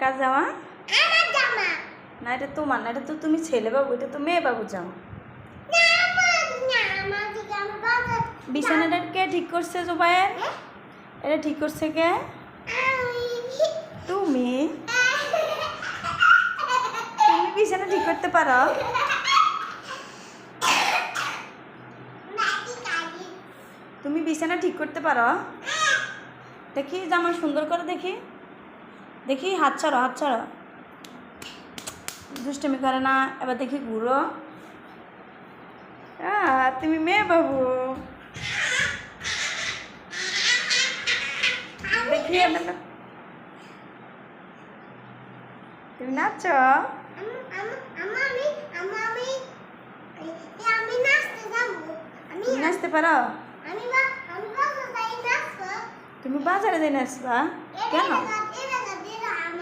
কার জামা? না এটা তোমার না, এটা তো তুমি ছেলে বাবু, এটা তো মেয়ে বাবু জামা। বিছানাটা কে ঠিক করছে জুবায়ের? এটা ঠিক করছে কে? তুমি তুমি বিছানা ঠিক করতে পারো? তুমি বিছানা ঠিক করতে পারো? দেখি জামা সুন্দর করে দেখি, দেখি হাত ছাড়ো, হাত ছাড়ো, দুষ্টুমি করে না। এবার দেখি ঘুরো। তুমি মেয়ে বাবু, দেখি তুমি নাচো। তুমি নাচতে পারো? তুমি বাজারে যাই নাচবা কেন?